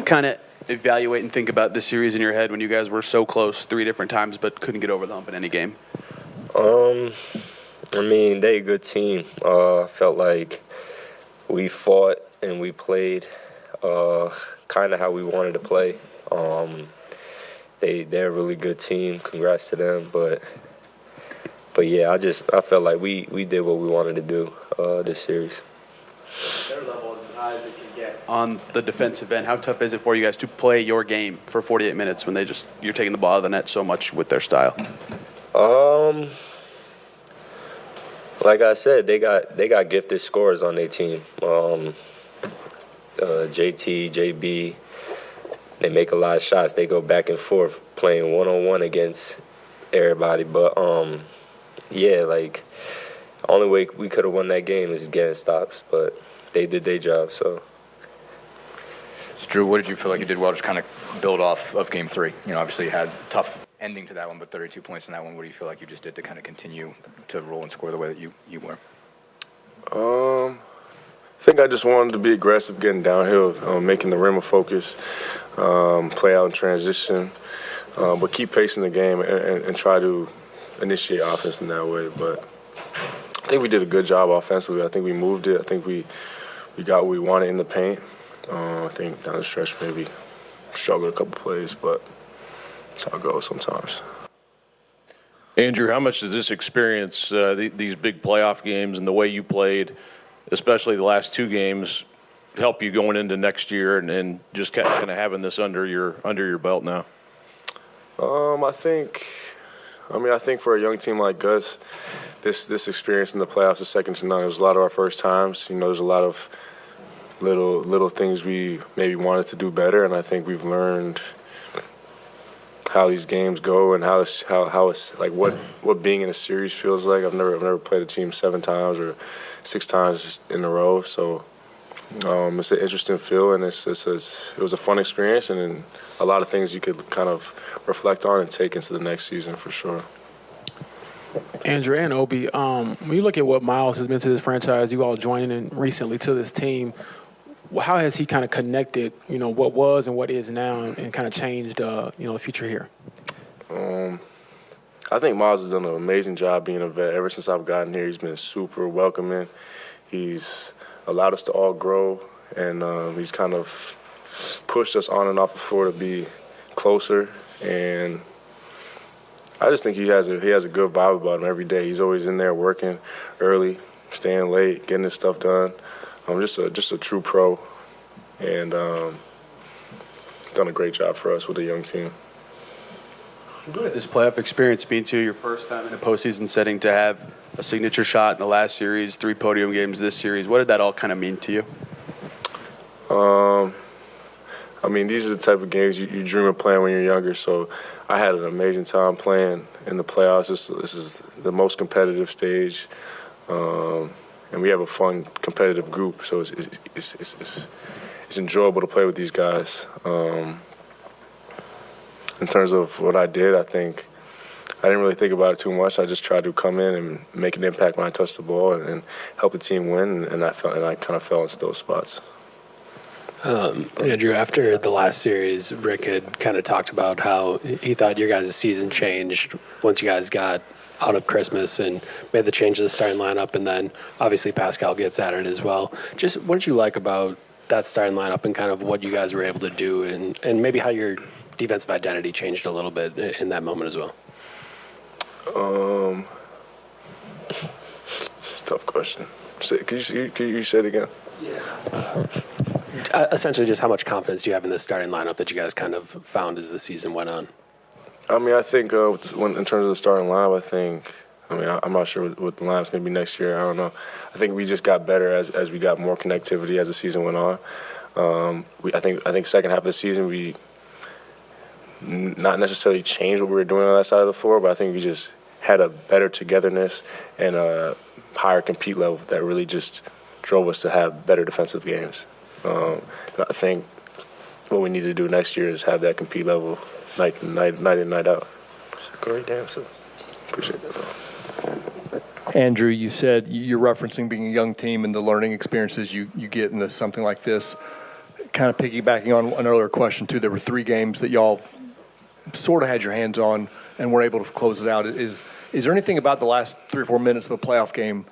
you kind of evaluate and think about the series in your head when you guys were so close 3 different times but couldn't get over the hump in any game? I mean, they a good team. Felt like we fought and we played kind of how we wanted to play. They're a really good team. Congrats to them. But yeah, I felt like we did what we wanted to do this series. Their level is as high as it can get on the defensive end. How tough is it for you guys to play your game for 48 minutes when you're taking the ball out of the net so much with their style? Like I said, they got gifted scorers on their team. JT, JB, they make a lot of shots. They go back and forth playing one-on-one against everybody. But, yeah, like, only way we could have won that game is getting stops. But they did their job, so. Drew, what did you feel like you did well to kind of build off of Game 3? You know, obviously you had a tough ending to that one, but 32 points in that one. What do you feel like you just did to kind of continue to roll and score the way that you were? I think I just wanted to be aggressive, getting downhill, making the rim a focus, play out in transition, but keep pacing the game and try to initiate offense in that way. But I think we did a good job offensively. I think we moved it. I think we got what we wanted in the paint. I think down the stretch maybe struggled a couple plays, but that's how it goes sometimes. Andrew, how much does this experience, these big playoff games and the way you played, especially the last 2 games, help you going into next year and just kind of having this under your belt now? I think for a young team like us, this experience in the playoffs is second to none. It was a lot of our first times. You know, there's a lot of little things we maybe wanted to do better, and I think we've learned how these games go and how it's like what being in a series feels like. I've never played a team 7 times or 6 times in a row, so it's an interesting feel, and it was a fun experience, and a lot of things you could kind of reflect on and take into the next season for sure. Andrew and Obi, when you look at what Miles has been to this franchise, you all joining in recently to this team, how has he kind of connected, you know, what was and what is now and kind of changed, the future here? I think Miles has done an amazing job being a vet. Ever since I've gotten here, he's been super welcoming. He's allowed us to all grow, and he's kind of pushed us on and off the floor to be closer. And I just think he has a good vibe about him every day. He's always in there working early, staying late, getting his stuff done. Just a true pro, and done a great job for us with a young team. What did this playoff experience mean to you? Your first time in a postseason setting, to have a signature shot in the last series, 3 podium games this series. What did that all kind of mean to you? I mean, these are the type of games you dream of playing when you're younger. So I had an amazing time playing in the playoffs. This is the most competitive stage. And we have a fun, competitive group, so it's enjoyable to play with these guys. In terms of what I did, I think I didn't really think about it too much. I just tried to come in and make an impact when I touched the ball and help the team win, and I kind of fell into those spots. Andrew, after the last series, Rick had kind of talked about how he thought your guys' season changed once you guys got out of Christmas and made the change to the starting lineup, and then obviously Pascal gets at it as well. Just what did you like about that starting lineup and kind of what you guys were able to do, and maybe how your defensive identity changed a little bit in that moment as well? It's a tough question. Could you say it again? Yeah. Essentially, just how much confidence do you have in this starting lineup that you guys kind of found as the season went on? I mean, I think in terms of the starting lineup, I'm not sure what the lineup's going to be next year. I don't know. I think we just got better as we got more connectivity as the season went on. I think second half of the season we not necessarily changed what we were doing on that side of the floor, but I think we just had a better togetherness and a higher compete level that really just drove us to have better defensive games. And I think what we need to do next year is have that compete level night in, night out. It's a great answer. Appreciate that. Andrew, you said you're referencing being a young team and the learning experiences you get into something like this. kind of piggybacking on an earlier question too, there were 3 games that y'all sort of had your hands on and were able to close it out. Is there anything about the last 3 or 4 minutes of a playoff game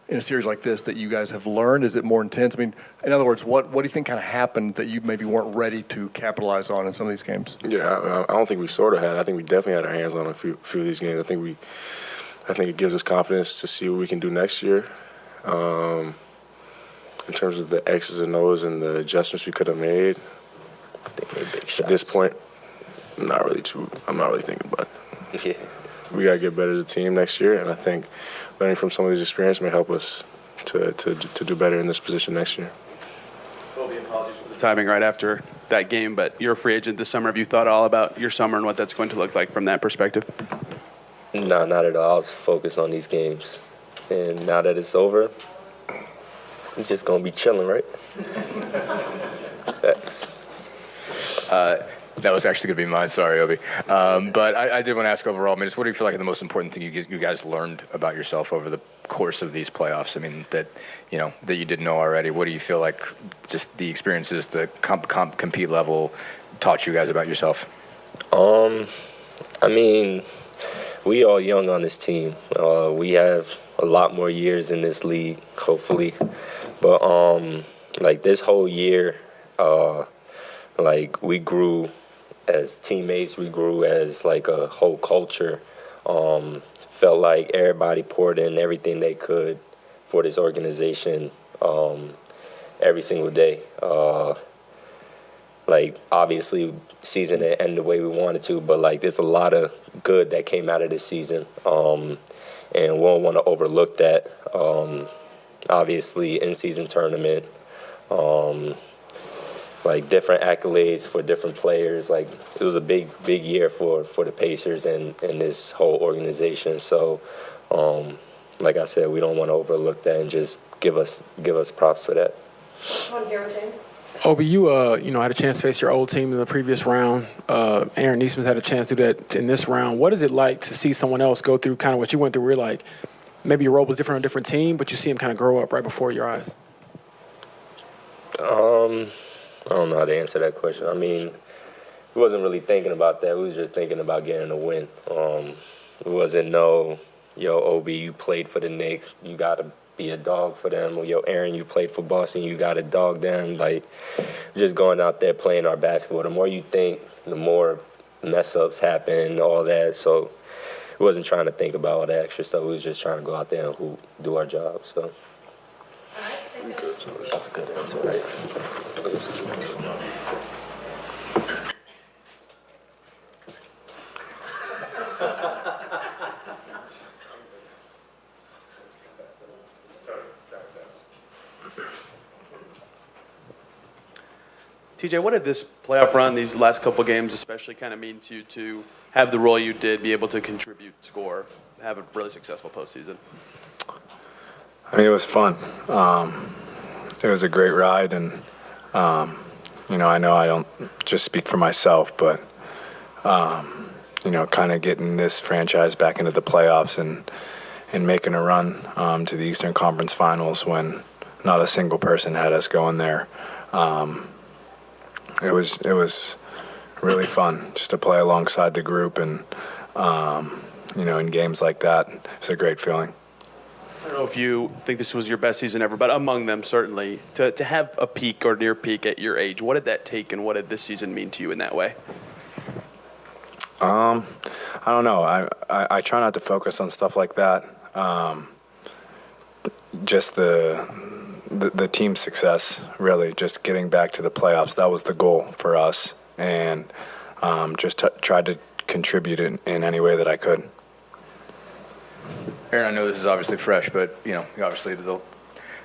in a series like this that you guys have learned? Is it more intense? I mean, in other words, what do you think kind of happened that you maybe weren't ready to capitalize on in some of these games? Yeah, I don't think we sort of had. I think we definitely had our hands on a few of these games. I think it gives us confidence to see what we can do next year. In terms of the X's and O's and the adjustments we could have made, I think we made big shots. at this point, I'm not really thinking about it. Yeah. We got to get better as a team next year, and I think learning from some of these experiences may help us to do better in this position next year. Apologies for the timing right after that game, but you're a free agent this summer. Have you thought all about your summer and what that's going to look like from that perspective? No, not at all. I was focused on these games. And now that it's over, I'm just going to be chilling, right? Thanks. That was actually going to be mine. Sorry, Obi. But I did want to ask overall, I mean, just what do you feel like the most important thing you guys learned about yourself over the course of these playoffs? I mean, that you didn't know already. What do you feel like just the experiences, the compete level taught you guys about yourself? I mean, we all young on this team. We have a lot more years in this league, hopefully. But, like, this whole year, like, we grew as teammates. We grew as, like, a whole culture. Felt like everybody poured in everything they could for this organization every single day. Like, obviously, season didn't end the way we wanted to, but, like, there's a lot of good that came out of this season. And we don't want to overlook that. Obviously, in-season tournament, like, different accolades for different players. Like, it was a big year for the Pacers and this whole organization. So, like I said, we don't want to overlook that and just give us props for that. On Hero James. Obi, you had a chance to face your old team in the previous round. Aaron Nesmith had a chance to do that in this round. What is it like to see someone else go through kind of what you went through? Where like maybe your role was different on a different team, but you see him kind of grow up right before your eyes. I don't know how to answer that question. I mean, we wasn't really thinking about that. We was just thinking about getting a win. It wasn't Obi, you played for the Knicks. You got to be a dog for them. Or, Aaron, you played for Boston. You got to dog them. Like, just going out there playing our basketball. The more you think, the more mess-ups happen, all that. So we wasn't trying to think about all that extra stuff. We was just trying to go out there and do our job. So. All right, thanks, Aaron. That's a good answer, right? TJ, what did this playoff run, these last couple games especially, kind of mean to you to have the role you did, be able to contribute, score, have a really successful postseason? I mean, it was fun. It was a great ride, and I know I don't just speak for myself, but kind of getting this franchise back into the playoffs and making a run to the Eastern Conference Finals when not a single person had us going there. It was really fun just to play alongside the group, and in games like that, it's a great feeling. I don't know if you think this was your best season ever, but among them, certainly, to have a peak or near peak at your age, what did that take and what did this season mean to you in that way? I don't know. I try not to focus on stuff like that. Just the team success, really, just getting back to the playoffs. That was the goal for us, and just tried to contribute in any way that I could. Aaron, I know this is obviously fresh, but obviously they'll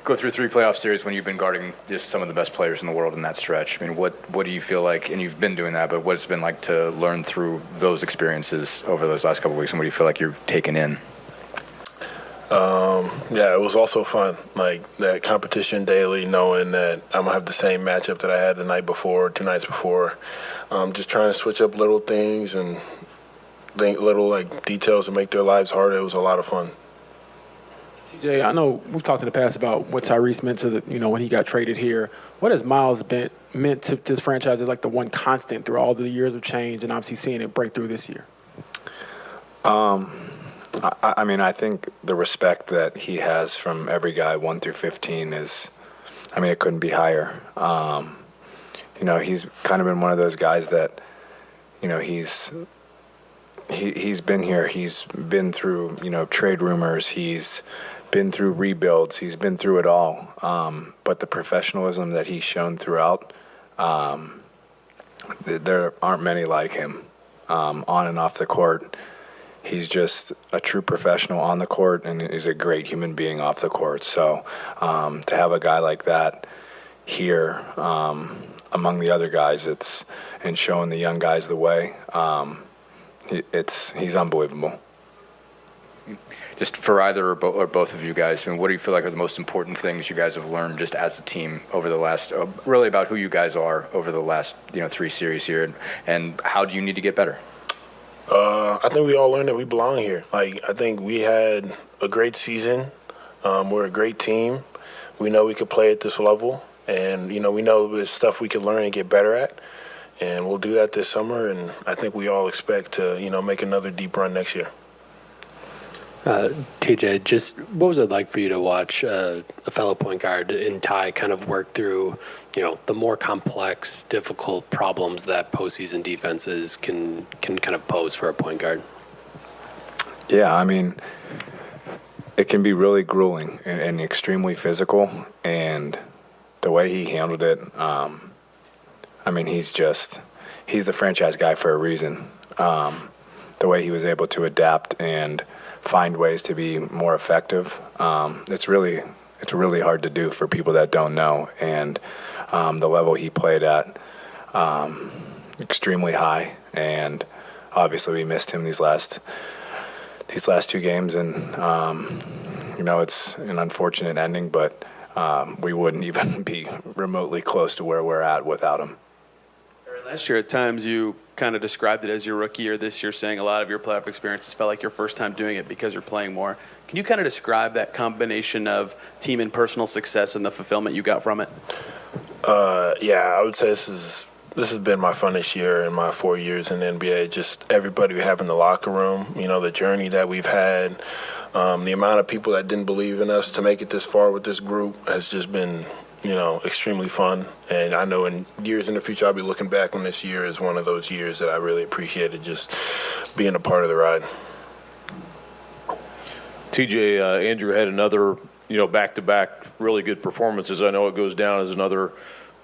go through 3 playoff series when you've been guarding just some of the best players in the world in that stretch. I mean, what do you feel like, and you've been doing that, but what's it been like to learn through those experiences over those last couple of weeks, and what do you feel like you've taken in? Yeah, it was also fun, like that competition daily, knowing that I'm going to have the same matchup that I had the night before, 2 nights before. Just trying to switch up little things and little like details to make their lives harder. It was a lot of fun. Jay, I know we've talked in the past about what Tyrese meant to when he got traded here. What has Miles meant to this franchise as like the one constant through all the years of change and obviously seeing it break through this year? I mean, I think the respect that he has from every guy 1 through 15 is, I mean, it couldn't be higher. He's kind of been one of those guys that, he's been here. He's been through, trade rumors. He's been through rebuilds. He's been through it all. But the professionalism that he's shown throughout, there aren't many like him on and off the court. He's just a true professional on the court, and he's a great human being off the court. So to have a guy like that here among the other guys, and showing the young guys the way, he's unbelievable. Just for either or both of you guys, I mean, what do you feel like are the most important things you guys have learned just as a team over the last, really about who you guys are over the last 3 series here, and how do you need to get better? I think we all learned that we belong here. I think we had a great season. We're a great team. We know we could play at this level, and we know there's stuff we could learn and get better at, and we'll do that this summer. And I think we all expect to make another deep run next year. TJ, just what was it like for you to watch a fellow point guard in Ty kind of work through, the more complex, difficult problems that postseason defenses can kind of pose for a point guard? Yeah, I mean, it can be really grueling and extremely physical, and the way he handled it, I mean, he's the franchise guy for a reason. The way he was able to adapt and find ways to be more effective. It's really hard to do for people that don't know. And the level he played at, extremely high. And obviously we missed him these last 2 games. And it's an unfortunate ending, but we wouldn't even be remotely close to where we're at without him. Last year, at times, you kind of described it as your rookie year. This year, saying a lot of your playoff experiences felt like your first time doing it because you're playing more. Can you kind of describe that combination of team and personal success and the fulfillment you got from it? Yeah, I would say this has been my funnest year in my 4 years in the NBA. Just everybody we have in the locker room, the journey that we've had, the amount of people that didn't believe in us to make it this far with this group has just been extremely fun. And I know in years in the future, I'll be looking back on this year as one of those years that I really appreciated just being a part of the ride. TJ, Andrew had another, back-to-back really good performances. I know it goes down as another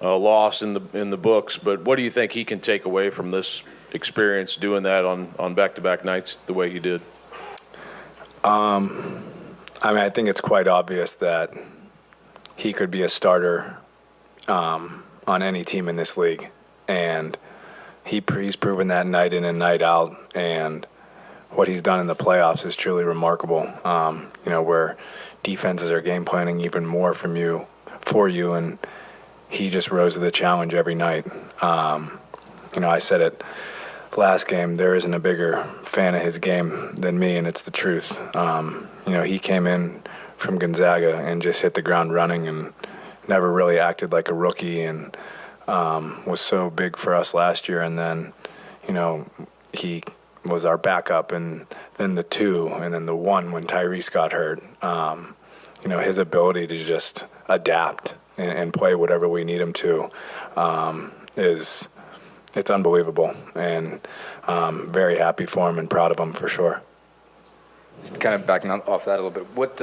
loss in the books, but what do you think he can take away from this experience doing that on back-to-back nights the way he did? I mean, I think it's quite obvious that he could be a starter on any team in this league, and he's proven that night in and night out. And what he's done in the playoffs is truly remarkable. Where defenses are game planning even more for you, and he just rose to the challenge every night. I said it last game. There isn't a bigger fan of his game than me, and it's the truth. He came in from Gonzaga and just hit the ground running and never really acted like a rookie, and was so big for us last year. And then, he was our backup, and then the 2, and then the 1 when Tyrese got hurt. His ability to just adapt and play whatever we need him to it's unbelievable, and very happy for him and proud of him for sure. Just kind of backing off that a little bit,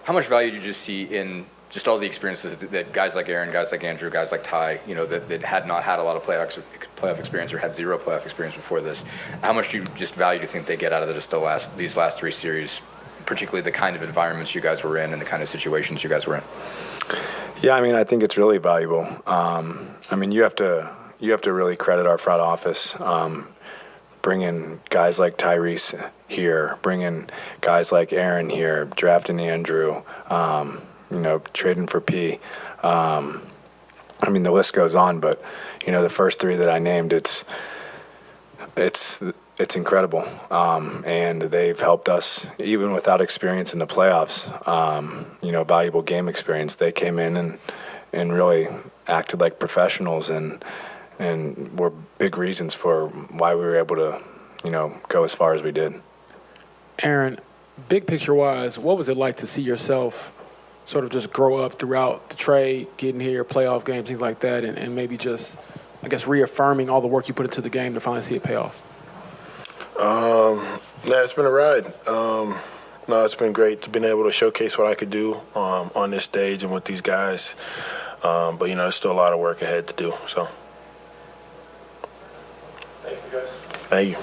how much value did you see in just all the experiences that guys like Aaron, guys like Andrew, guys like Ty, that had not had a lot of playoff experience or had 0 playoff experience before this? How much do you just value do you think they get out of these last 3 series, particularly the kind of environments you guys were in and the kind of situations you guys were in? Yeah, I mean, I think it's really valuable. I mean, you have to really credit our front office. Bringing guys like Tyrese here, bringing guys like Aaron here, drafting Andrew, trading for P. I mean, the list goes on, but, the first 3 that I named, it's it's incredible, and they've helped us even without experience in the playoffs. Valuable game experience. They came in and really acted like professionals, and were big reasons for why we were able to, go as far as we did. Aaron, big picture wise, what was it like to see yourself sort of just grow up throughout the trade, getting here, playoff games, things like that, and maybe just, I guess, reaffirming all the work you put into the game to finally see it pay off? Yeah, it's been a ride. No, it's been great to be able to showcase what I could do on this stage and with these guys. But, there's still a lot of work ahead to do. So, thank you, guys. Thank you.